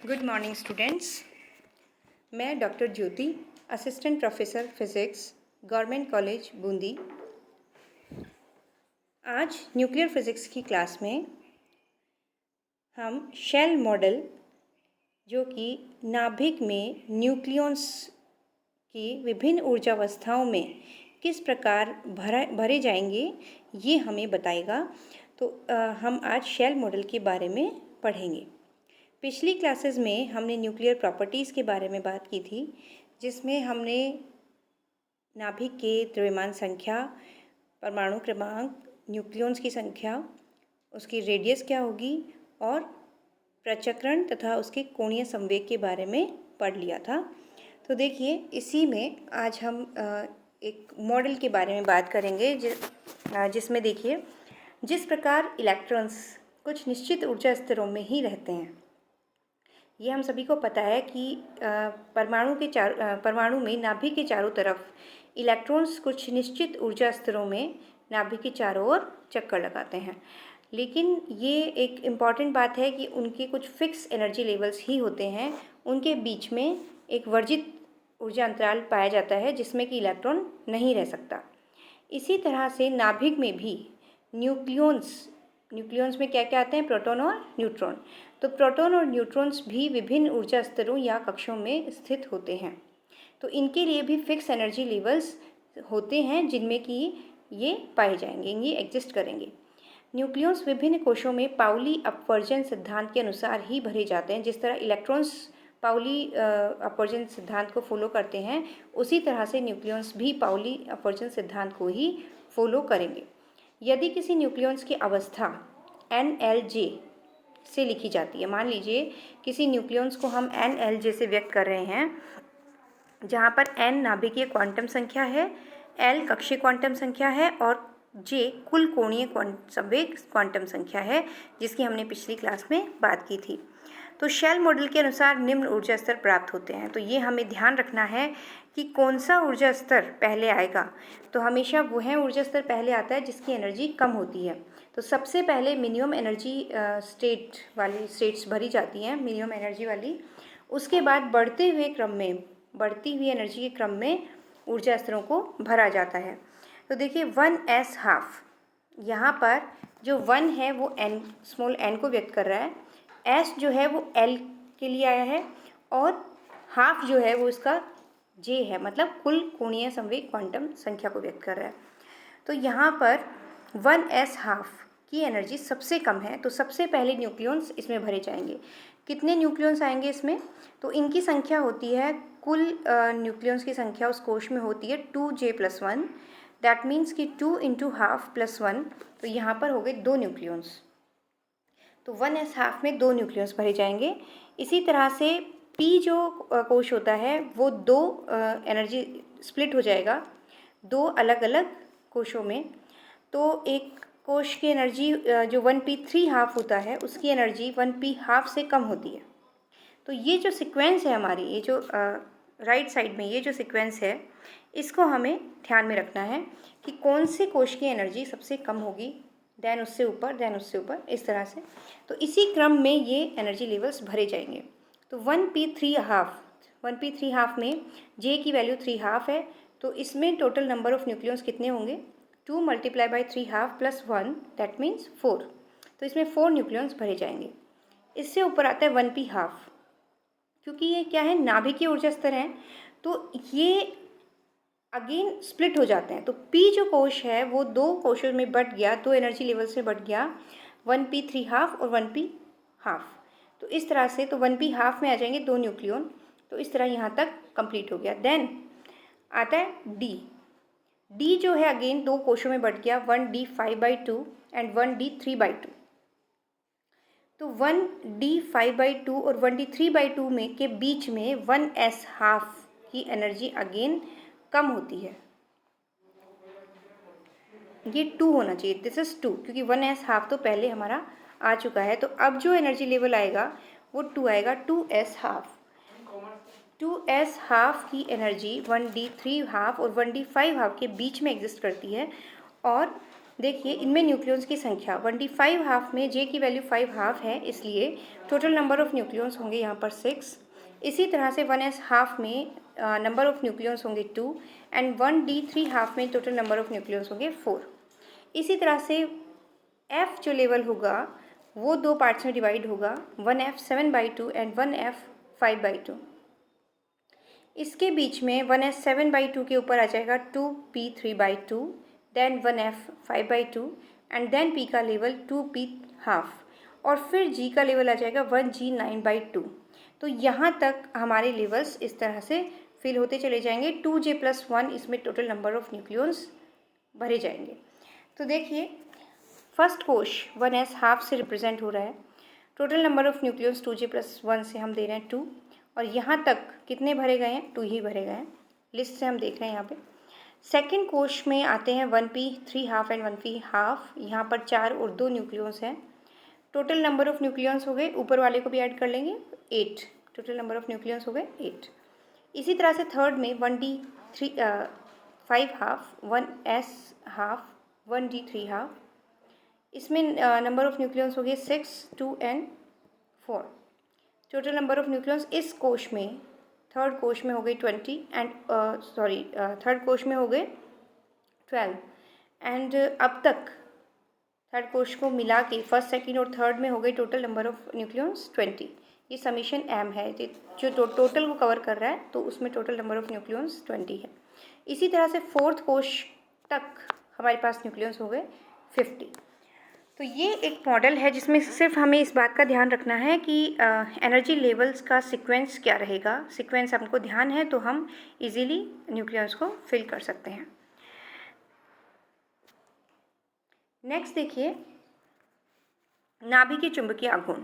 Good morning students. मैं doctor Jyoti, assistant professor physics, government college Bundi. आज nuclear physics की class में हम शेल मॉडल, जो कि नाभिक में न्यूक्लियॉन्स की विभिन्न ऊर्जावस्थाओं में किस प्रकार भरे जाएंगे, ये हमें बताएगा। तो हम आज शेल मॉडल के बारे में पढ़ेंगे। पिछली क्लासेस में हमने न्यूक्लियर प्रॉपर्टीज़ के बारे में बात की थी, जिसमें हमने नाभिक के द्रव्यमान संख्या, परमाणु क्रमांक, न्यूक्लियॉन्स की संख्या, उसकी रेडियस क्या होगी और प्रचक्रण तथा उसके कोणीय संवेग के बारे में पढ़ लिया था। तो देखिए, इसी में आज हम एक मॉडल के बारे में बात करेंगे जिसमें देखिए, जिस प्रकार इलेक्ट्रॉन्स कुछ निश्चित ऊर्जा स्तरों में ही रहते हैं। ये हम सभी को पता है कि परमाणु में नाभिक के चारों तरफ इलेक्ट्रॉन्स कुछ निश्चित ऊर्जा स्तरों में नाभिक के चारों ओर चक्कर लगाते हैं। लेकिन ये एक इम्पॉर्टेंट बात है कि उनके कुछ फिक्स एनर्जी लेवल्स ही होते हैं। उनके बीच में एक वर्जित ऊर्जा अंतराल पाया जाता है जिसमें कि इलेक्ट्रॉन नहीं रह सकता। इसी तरह से नाभिक में भी न्यूक्लियॉन्स में क्या क्या आते हैं? प्रोटॉन और न्यूट्रॉन। तो प्रोटॉन और न्यूट्रॉन्स भी विभिन्न ऊर्जा स्तरों या कक्षों में स्थित होते हैं। तो इनके लिए भी फिक्स एनर्जी लेवल्स होते हैं जिनमें कि ये पाए जाएंगे, ये एग्जिस्ट करेंगे। न्यूक्लियॉन्स विभिन्न कोशों में पाउली अपवर्जन सिद्धांत के अनुसार ही भरे जाते हैं। जिस तरह इलेक्ट्रॉन्स पाउली अपवर्जन सिद्धांत को फॉलो करते हैं, उसी तरह से न्यूक्लियॉन्स भी पाउली अपवर्जन सिद्धांत को ही फॉलो करेंगे। यदि किसी न्यूक्लियॉन्स की अवस्था NLJ से लिखी जाती है, मान लीजिए किसी न्यूक्लियॉन्स को हम NLJ से व्यक्त कर रहे हैं, जहाँ पर N नाभिकीय क्वांटम संख्या है, L कक्षीय क्वांटम संख्या है और J कुल कोणीय संवेग क्वांटम संख्या है, जिसकी हमने पिछली क्लास में बात की थी। तो शेल मॉडल के अनुसार निम्न ऊर्जा स्तर प्राप्त होते हैं। तो ये हमें ध्यान रखना है कि कौन सा ऊर्जा स्तर पहले आएगा। तो हमेशा वह ऊर्जा स्तर पहले आता है जिसकी एनर्जी कम होती है। तो सबसे पहले मिनिमम एनर्जी स्टेट्स भरी जाती हैं, मिनिमम एनर्जी वाली। उसके बाद बढ़ती हुई एनर्जी के क्रम में ऊर्जा स्तरों को भरा जाता है। तो देखिए 1s हाफ, यहाँ पर जो 1 है वो स्मॉल n को व्यक्त कर रहा है, s जो है वो l के लिए आया है और हाफ जो है वो इसका j है, मतलब कुल कोणीय संवेग क्वांटम संख्या को व्यक्त कर रहा है। तो यहाँ पर 1s हाफ की एनर्जी सबसे कम है, तो सबसे पहले न्यूक्लियॉन्स इसमें भरे जाएंगे। कितने न्यूक्लियॉन्स आएंगे इसमें? तो इनकी संख्या होती है, कुल न्यूक्लियॉन्स की संख्या उस कोश में होती है 2j+1। दैट मीन्स कि 2 × हाफ + 1, तो यहाँ पर हो गए 2 न्यूक्लियॉन्स। तो 1s हाफ में 2 न्यूक्लियॉन्स भरे जाएंगे। इसी तरह से P जो कोश होता है वो 2 एनर्जी स्प्लिट हो जाएगा 2 अलग अलग कोशों में। तो एक कोश की एनर्जी जो 1p3 हाफ होता है, उसकी एनर्जी 1p हाफ से कम होती है। तो ये जो सीक्वेंस है हमारी, ये जो राइट साइड में ये जो सीक्वेंस है, इसको हमें ध्यान में रखना है कि कौन से कोश की एनर्जी सबसे कम होगी, देन उससे ऊपर, इस तरह से। तो इसी क्रम में ये एनर्जी लेवल्स भरे जाएंगे। तो 1p3 हाफ में J की वैल्यू 3 हाफ है, तो इसमें टोटल नंबर ऑफ न्यूक्लियॉन्स कितने होंगे? 2 × 3 हाफ + 1, दैट मीन्स 4। तो इसमें 4 न्यूक्लियॉन्स भरे जाएंगे। इससे ऊपर आता है 1p हाफ, क्योंकि ये क्या है, नाभिकीय ऊर्जा स्तर है, तो ये अगेन स्प्लिट हो जाते हैं। तो P जो कोश है वो 2 कोशों में बट गया, 2 एनर्जी लेवल्स में बट गया, 1p3 हाफ और 1p हाफ। तो इस तरह से, तो 1p हाफ में आ जाएंगे 2 न्यूक्लियॉन। तो इस तरह यहाँ तक कंप्लीट हो गया। देन आता है D जो है अगेन 2 कोशों में बट गया, 1d5/2 एंड 1d3/2। तो 1d5/2 और 1d3/2 में के बीच में 1s हाफ की एनर्जी अगेन कम होती है। ये 2 होना चाहिए, दिस इज 2, क्योंकि 1s हाफ तो पहले हमारा आ चुका है। तो अब जो एनर्जी लेवल आएगा वो 2 आएगा, 2s हाफ। 2s हाफ की एनर्जी 1d3 हाफ और 1d5 हाफ के बीच में एग्जिस्ट करती है, और देखिए इनमें न्यूक्लियॉन्स की संख्या 1d5 हाफ में जे की वैल्यू 5 हाफ है, इसलिए टोटल नंबर ऑफ न्यूक्लियॉन्स होंगे यहाँ पर 6। इसी तरह से 1s हाफ में नंबर ऑफ न्यूक्लियॉन्स होंगे 2 एंड 1d3 हाफ में टोटल नंबर ऑफ न्यूक्लियॉन्स होंगे 4। इसी तरह से f जो लेवल होगा वो दो पार्ट्स में डिवाइड होगा, 1f 7/2 एंड 1f 5/2। इसके बीच में 1s 7/2 के ऊपर आ जाएगा 2p 3/2, then 1f 5/2 and then p का लेवल 2p हाफ, और फिर g का लेवल आ जाएगा 1g 9/2। तो यहाँ तक हमारे लेवल्स इस तरह से फिल होते चले जाएंगे। 2j+1 इसमें टोटल नंबर ऑफ न्यूक्लियॉन्स भरे जाएंगे। तो देखिए फर्स्ट कोश 1s हाफ से रिप्रेजेंट हो रहा है, total number of nucleons 2j+1 से हम दे रहे हैं 2, और यहाँ तक कितने भरे गए हैं, 2 ही भरे गए हैं। लिस्ट से हम देख रहे हैं यहाँ पे। सेकंड कोश में आते हैं 1p 3 half and 1p half, यहाँ पर 4 और 2 न्यूक्लियॉन्स हैं। टोटल नंबर ऑफ न्यूक्लियॉन्स हो गए, ऊपर वाले को भी ऐड कर लेंगे 8, टोटल नंबर ऑफ न्यूक्लियॉन्स हो गए 8। इसी तरह से थर्ड में 1d 5 half, 1s half, 1d 3 half, इसमें नंबर ऑफ न्यूक्लियॉन्स हो गए 6, 2 and 4। Total number of nucleons इस कोश में, थर्ड कोश में हो गई 20 एंड थर्ड कोश में हो गए 12 एंड अब तक थर्ड कोश को मिला के फर्स्ट सेकंड और थर्ड में हो गई टोटल नंबर ऑफ न्यूक्लियॉन्स 20। ये समीशन m है जो टोटल को कवर कर रहा है, तो उसमें टोटल नंबर ऑफ न्यूक्लियॉन्स 20 है। इसी तरह से फोर्थ कोश तक हमारे पास न्यूक्लियॉन्स हो गए 50। तो ये एक मॉडल है जिसमें सिर्फ हमें इस बात का ध्यान रखना है कि एनर्जी लेवल्स का सीक्वेंस क्या रहेगा। सीक्वेंस हमको ध्यान है तो हम इजीली न्यूक्लियॉन्स को फिल कर सकते हैं। नेक्स्ट देखिए नाभिक के चुंबकीय आघूर्ण।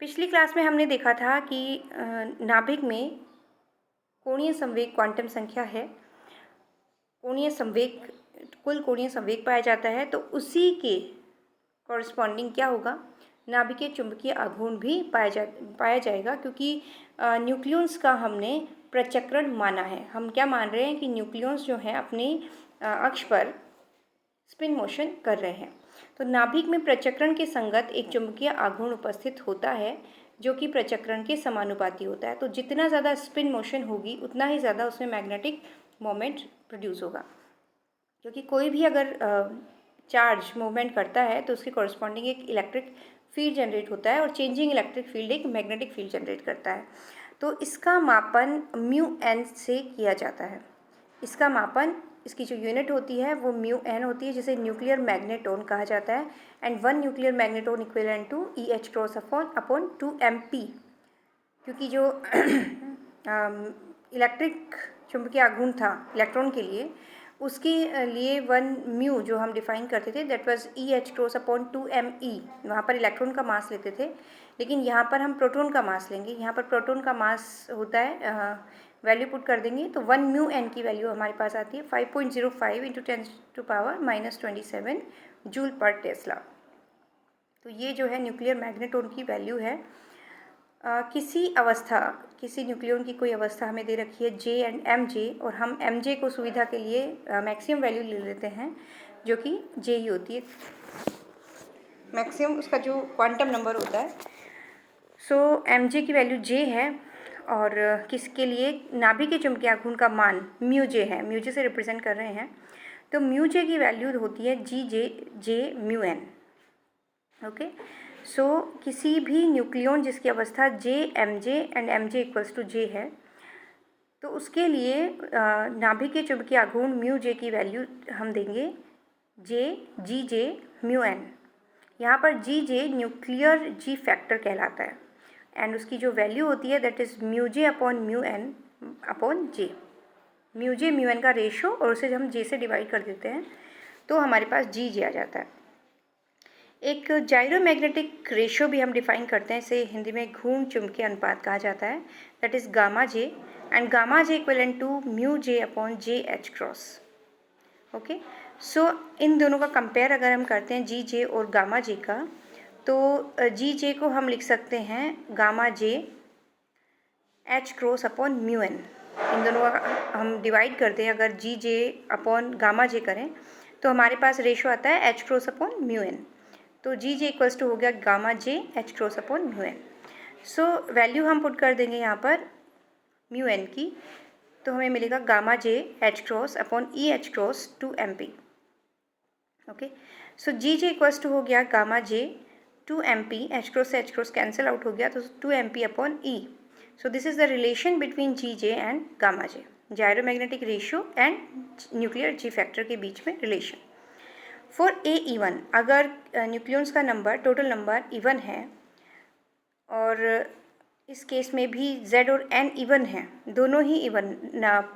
पिछली क्लास में हमने देखा था कि नाभिक में कोणीय संवेग क्वांटम संख्या है, कोणीय संवेग, कुल कोणीय संवेग पाया जाता है, तो उसी के कॉरस्पॉन्डिंग क्या होगा, नाभिकीय चुंबकीय आघूर्ण भी पाया जाएगा, क्योंकि न्यूक्लियॉन्स का हमने प्रचक्रण माना है। हम क्या मान रहे हैं कि न्यूक्लियॉन्स जो हैं अपने अक्ष पर स्पिन मोशन कर रहे हैं। तो नाभिक में प्रचक्रण के संगत एक चुंबकीय आघूर्ण उपस्थित होता है जो कि प्रचक्रण के समानुपाती होता है। तो जितना ज़्यादा स्पिन मोशन होगी उतना ही ज़्यादा उसमें मैग्नेटिक मोमेंट प्रोड्यूस होगा, क्योंकि कोई भी अगर चार्ज मूवमेंट करता है तो उसके कॉरस्पॉन्डिंग एक इलेक्ट्रिक फील्ड जनरेट होता है, और चेंजिंग इलेक्ट्रिक फील्ड एक मैग्नेटिक फील्ड जनरेट करता है। तो इसका मापन μn से किया जाता है। इसका मापन, इसकी जो यूनिट होती है वो μn होती है, जिसे न्यूक्लियर मैग्नेटोन कहा जाता है। And 1 nuclear magneton equivalent to EH cross upon 2mp, क्योंकि जो इलेक्ट्रिक चुंबकीय आघूर्ण था इलेक्ट्रॉन के लिए, उसके लिए 1 म्यू जो हम डिफाइन करते थे that was EH cross upon 2me, वहाँ पर इलेक्ट्रॉन का मास लेते थे, लेकिन यहाँ पर हम प्रोटॉन का मास लेंगे। यहाँ पर प्रोटॉन का मास होता है, वैल्यू पुट कर देंगे तो 1 म्यू एन की वैल्यू हमारे पास आती है 5.05 × 10⁻⁻27 जूल पर टेस्ला। तो ये जो है न्यूक्लियर मैग्नेटोन की वैल्यू है। किसी अवस्था, किसी न्यूक्लियॉन की कोई अवस्था हमें दे रखी है J एंड MJ, और हम MJ को सुविधा के लिए मैक्सिमम वैल्यू ले लेते हैं जो कि J ही होती है, मैक्सिमम उसका जो क्वांटम नंबर होता है। सो MJ की वैल्यू J है, और किसके लिए, नाभिक के चुंबकीय आघूर्ण का मान μJ है, μJ से रिप्रेजेंट कर रहे हैं। तो μJ की वैल्यू होती है G μN। ओके, सो किसी भी न्यूक्लियॉन जिसकी अवस्था J MJ and MJ equals to J है, तो उसके लिए नाभिक के चुंबकीय आघूर्ण μJ की वैल्यू हम देंगे GJ μN। यहाँ पर GJ न्यूक्लियर G फैक्टर कहलाता है, एंड उसकी जो वैल्यू होती है that is μJ upon μN upon J। μJ μN का रेशो, और उसे हम J से डिवाइड कर देते हैं तो हमारे पास GJ आ जाता है। एक जायरोमैग्नेटिक रेशो भी हम डिफाइन करते हैं, इसे हिंदी में घूर्ण चुंबकीय अनुपात कहा जाता है, that is gamma J, and gamma J equivalent to μJ upon JH cross. Okay, so इन दोनों का कंपेयर अगर हम करते हैं GJ और गामा J का, तो GJ को हम लिख सकते हैं gamma J H cross upon μN। इन दोनों का हम डिवाइड करते हैं, अगर GJ अपॉन गामा J करें तो हमारे पास रेशो आता है H cross upon mu N. तो जी जे इक्वल्स टू हो गया gamma J H cross upon mu N. So value हम पुट कर देंगे यहाँ पर म्यू एन की, तो हमें मिलेगा gamma J H cross upon E H cross 2 MP। Okay, so G J equals to हो गया gamma J 2 MP, H cross से एच क्रॉस कैंसिल आउट हो गया, तो 2 MP upon E. So this is the relation between G J and gamma J, gyromagnetic ratio and nuclear G factor के बीच में relation. For a even, अगर nucleons का number total number even है और इस केस में भी Z और N इवन है, दोनों ही इवन,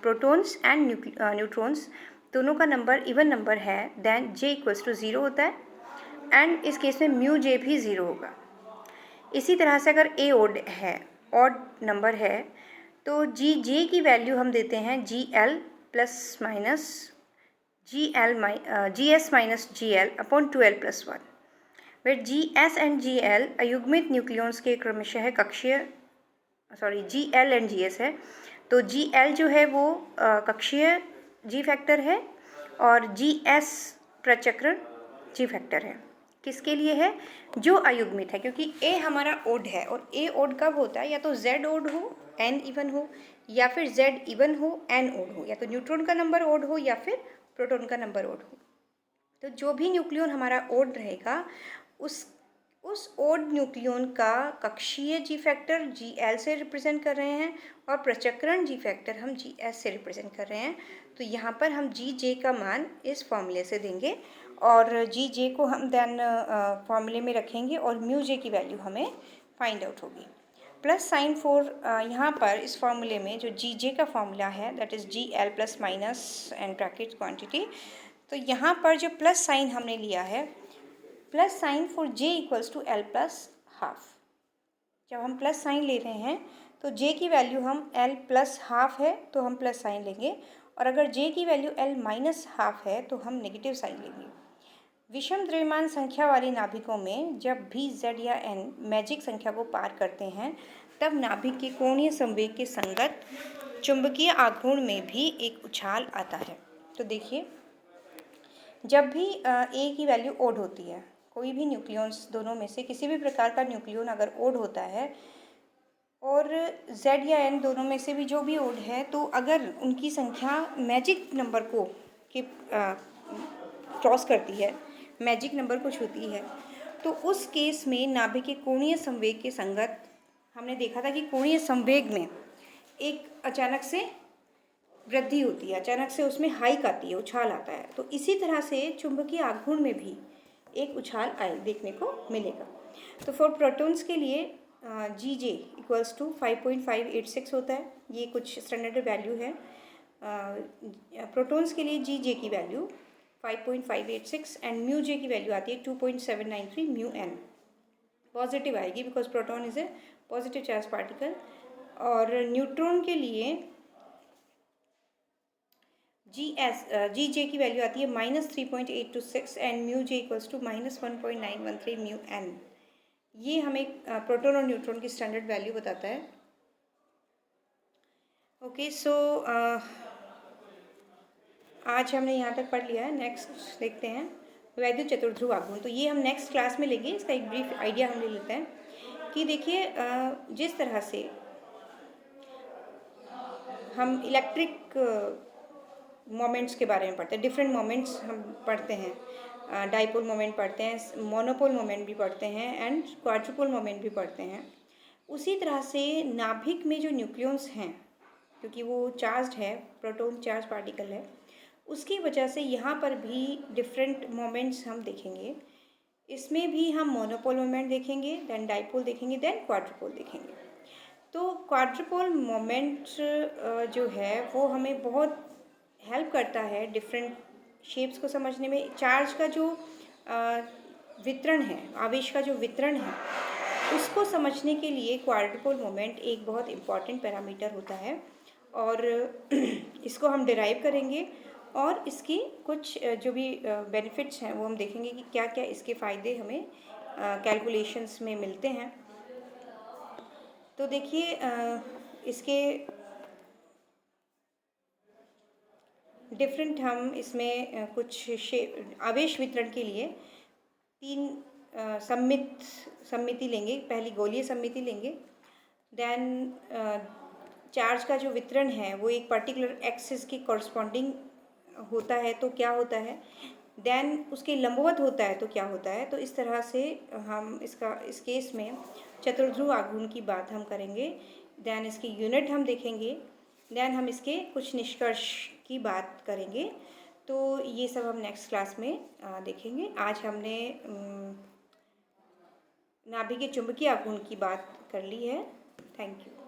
प्रोटॉन्स एंड न्यूट्रॉन्स दोनों का नंबर इवन नंबर है, देन J इक्वल्स टू 0 होता है एंड इस केस में म्यू जे भी 0 होगा। इसी तरह से अगर A ओड है, ऑड नंबर है, तो जी जे की वैल्यू हम देते हैं G L plus minus G S minus G L upon 2l+1, wait G S and G L अयुग्मित न्यूक्लियॉन्स के क्रमशः कक्षीय, sorry G L and G S है, तो जी एल जो है वो कक्षीय जी फैक्टर है और जी एस प्रचक्रण जी फैक्टर है। किसके लिए है? जो अयुग्मित है, क्योंकि ए हमारा ओड है और ए ओड कब होता है? या तो जेड ओड हो, एन इवन हो, या फिर जेड इवन हो, एन ओड हो, या तो न्यूट्रॉन का नंबर ओड हो या फिर प्रोटॉन का नंबर ओड हो। तो जो भी न्यूक्लियॉन हमारा ओड रहेगा, उस ओड न्यूक्लियॉन का कक्षीय जी फैक्टर जी एल से रिप्रेजेंट कर रहे हैं और प्रचक्रण जी फैक्टर हम जी एस से रिप्रेजेंट कर रहे हैं। तो यहाँ पर हम जी जे का मान इस फॉर्मूले से देंगे और जी जे को हम देन फॉर्मूले में रखेंगे और म्यू जे की वैल्यू हमें फाइंड आउट होगी। प्लस साइन फॉर यहाँ पर इस फॉर्मूले में जो जी जे का फॉर्मूला है, that is g L plus minus and bracket quantity, तो यहाँ पर जो प्लस साइन हमने लिया है, plus sign for J equals to L plus half. जब हम प्लस साइन ले रहे हैं तो जे की वैल्यू हम एल प्लस हाफ है तो हम प्लस साइन लेंगे, और अगर जे की वैल्यू एल माइनस हाफ है तो हम नेगेटिव साइन लेंगे। विषम द्रव्यमान संख्या वाली नाभिकों में जब भी Z या N मैजिक संख्या को पार करते हैं, तब नाभिक के कोणीय संवेग के संगत चुंबकीय आघूर्ण में भी एक उछाल आता है। तो देखिए, जब भी A की वैल्यू ओड होती है, कोई भी न्यूक्लियॉन्स दोनों में से किसी भी प्रकार का न्यूक्लियॉन अगर ओड होता है और Z या N दोनों में से भी जो भी ओड है, तो अगर उनकी संख्या मैजिक नंबर को क्रॉस करती है, मैजिक नंबर को छूती है, तो उस केस में नाभिक के कोणीय संवेग के संगत हमने देखा था कि कोणीय संवेग में एक अचानक से वृद्धि होती है, अचानक से उसमें हाइक आती है, उछाल आता है। तो इसी तरह से चुंबकीय आघूर्ण में भी एक उछाल आए देखने को मिलेगा। तो फॉर प्रोटॉन्स के लिए जी जे इक्वल्स टू 5.586 होता है, ये कुछ स्टैंडर्ड वैल्यू है। प्रोटॉन्स के लिए जी जे की वैल्यू 5.586 एंड म्यू जे की वैल्यू आती है 2.793 म्यू एन। पॉजिटिव आएगी because proton is a positive charge particle. और न्यूट्रॉन के लिए जी जे की वैल्यू आती है -3.826 and mu J equals to -1.913 mu N. ये हमें प्रोटॉन और न्यूट्रॉन की स्टैंडर्ड वैल्यू बताता है। ओके, सो आज हमने यहाँ तक पढ़ लिया है। नेक्स्ट देखते हैं वैद्युत चतुर्ध्रुव आघूर्ण। तो ये हम नेक्स्ट क्लास में लेंगे, इसका एक ब्रीफ आइडिया हम ले लेते हैं कि देखिए, जिस तरह से हम इलेक्ट्रिक मोमेंट्स के बारे में पढ़ते हैं, डिफरेंट मोमेंट्स हम पढ़ते हैं, डाइपोल मोमेंट पढ़ते हैं, मोनोपोल मोमेंट भी पढ़ते हैं एंड क्वाड्रुपोल मोमेंट भी पढ़ते हैं, उसी तरह से नाभिक में जो न्यूक्लियॉन्स हैं, क्योंकि वो चार्ज्ड है, प्रोटॉन चार्ज पार्टिकल है, उसकी वजह से यहाँ पर भी डिफरेंट मोमेंट्स हम देखेंगे। इसमें भी हम मोनोपोल मोमेंट देखेंगे, देन डाइपोल देखेंगे, देन क्वाड्रुपोल देखेंगे। तो क्वाड्रुपोल मोमेंट जो है वो हमें बहुत हेल्प करता है डिफरेंट शेप्स को समझने में। चार्ज का जो वितरण है, आवेश का जो वितरण है, उसको समझने के लिए क्वाड्रुपोल मोमेंट एक बहुत इम्पॉर्टेंट पैरामीटर होता है और इसको हम डिराइव करेंगे और इसकी कुछ जो भी बेनिफिट्स हैं वो हम देखेंगे कि क्या क्या इसके फ़ायदे हमें कैलकुलेशंस में मिलते हैं। तो देखिए, इसके डिफरेंट हम इसमें कुछ आवेश वितरण के लिए 3 सममिति लेंगे। पहली गोलीय सममिति लेंगे, देन चार्ज का जो वितरण है वो एक पर्टिकुलर एक्सिस के कॉरस्पॉन्डिंग होता है तो क्या होता है, देन उसके लंबवत होता है तो क्या होता है। तो इस तरह से हम इस केस में चतुर्ध्रुव आघूर्ण की बात हम करेंगे, देन इसकी यूनिट हम देखेंगे, देन हम इसके कुछ निष्कर्ष की बात करेंगे। तो ये सब हम नेक्स्ट क्लास में देखेंगे। आज हमने नाभिकीय चुंबकीय आघूर्ण की बात कर ली है। Thank you.